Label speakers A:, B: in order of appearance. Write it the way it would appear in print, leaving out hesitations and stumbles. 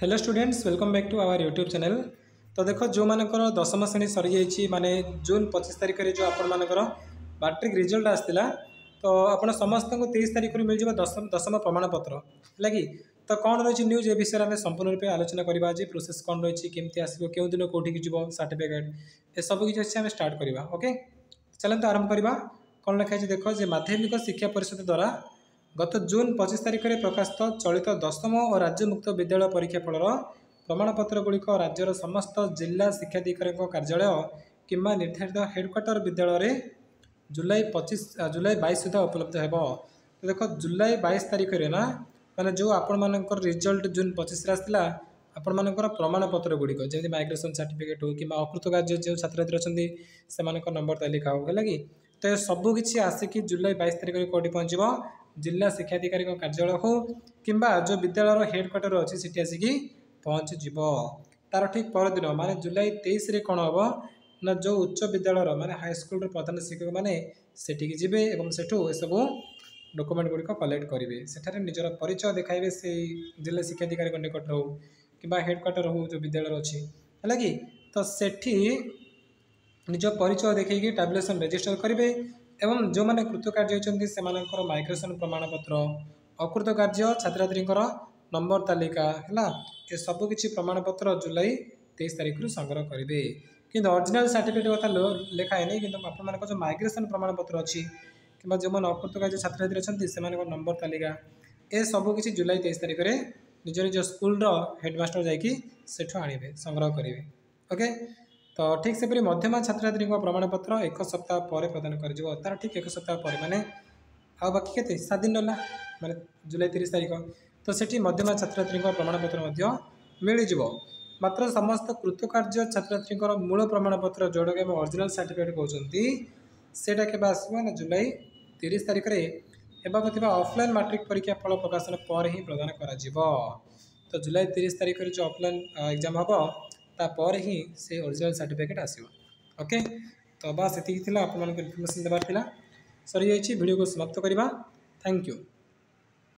A: Hello students, welcome back to our YouTube channel. तो देखो जो मानकर दशम श्रेणी सरी जाइए माने जून 25 तारिख में जो आपण मानकर मैट्रिक रिजल्ट आसाला तो आपण समस्त को 23 तारिख में मिल जाए दशम प्रमाण पत्र है कि। तो कौन रही न्यूज ए विषय में संपूर्ण रूप आलोचना करवा आज प्रोसेस कौन रही केमती आसो क्यों दिन कौटिक जीव सर्टिफिकेट ए सब किसी अच्छे आम स्टार्ट करवा। ओके चलते आरंभ करवा। कौन लिखाई देख जे माध्यमिक शिक्षा परिषद द्वारा गत जून 25 तारिख में प्रकाशित चलित दशम और राज्य मुक्त विद्यालय परीक्षा फलर प्रमाणपत्र गुड़िक राज्यर समस्त जिला शिक्षाधिकारी कार्यालय किंबा निर्धारित हेडक्वार्टर विद्यालय जुलाई 22 सुधा उपलब्ध हो। तो देख जुलाई 22 तारिख ना माने जो आपण मानकर रिजल्ट जून 25 आसला आपण मानकर प्रमाणपत्र गुड़िक जमी माइग्रेशन सर्टिफिकेट हो कि अकृतकार्य जो छात्र छात्री अच्छा से नंबर तालिका हो है कि। तो सबकि आसिक जुलाई 22 तारिख में कौटी पहुँचो जिला शिक्षाधिकारी कार्यालय हो किंबा जो विद्यालय हेडक्वार्टर अच्छी सीटी आसिक पहुँच तार ठीक परदिन माने जुलाई 23 रे कौन हम ना जो उच्च विद्यालय माने हाईस्कल प्रधान शिक्षक मैंने सेठिकी जी सेठू सब डॉक्यूमेंट गुड़िक कलेक्ट करेंगे सेठारे निजर परिचय देखाइबे से जिला शिक्षाधिकारी निकट हो कि हेडक्वार्टर हो जो विद्यालय अच्छी है कि। तो सेठी निज परिचय देखिए टैबुलेशन रजिस्टर करेंगे एवं जो मैंने कृतकार्य होती से माइग्रेशन प्रमाणपत्र अकृतकार्य छात्र छात्री नंबर तालिका है ये सबकि प्रमाणपत्र जुलाई 23 तारिख संग्रह करेंगे कि ओरिजिनल सर्टिफिकेट कथा लिखाए नहीं कि आप जो माइग्रेशन प्रमाणपत्र अच्छी कि जो मैंने अकृतकार्य छात्र छात्री अच्छे से नंबर तालिका ये सबकि जुलाई 23 तारिख में निज निज स्कूल हेडमास्टर जाठू आणवे संग्रह करेंगे। ओके तो ठीक से मध्यमा छात्र छात्री प्रमाणपत्र एक सप्ताह पर प्रदान कर तार ठीक एक सप्ताह पर माने आ बाकी के 7 दिन रहा माने जुलाई 30 तारिख तो सेठी मध्यमा छात्र छात्री प्रमाणपत्र मिल जाव। मात्र समस्त कृतकार्य छात्र छात्री मूल प्रमाणपत्र जोड़ा कि ओरिजिनल सर्टिफिकेट कहते सेटा के आसो ना जुलाई 30 तारिख में ऑफलाइन मैट्रिक परीक्षा फल प्रकाशन पर ही प्रदान करा तो जुलाई 30 तारिख जो ऑफलाइन एग्जाम हम तापर ही से ओरिजिनल सर्टिफिकेट आसो। ओके तो बस ये आप इनफर्मेशन देवार सरी जाइए वीडियो को समाप्त करवा। Thank you.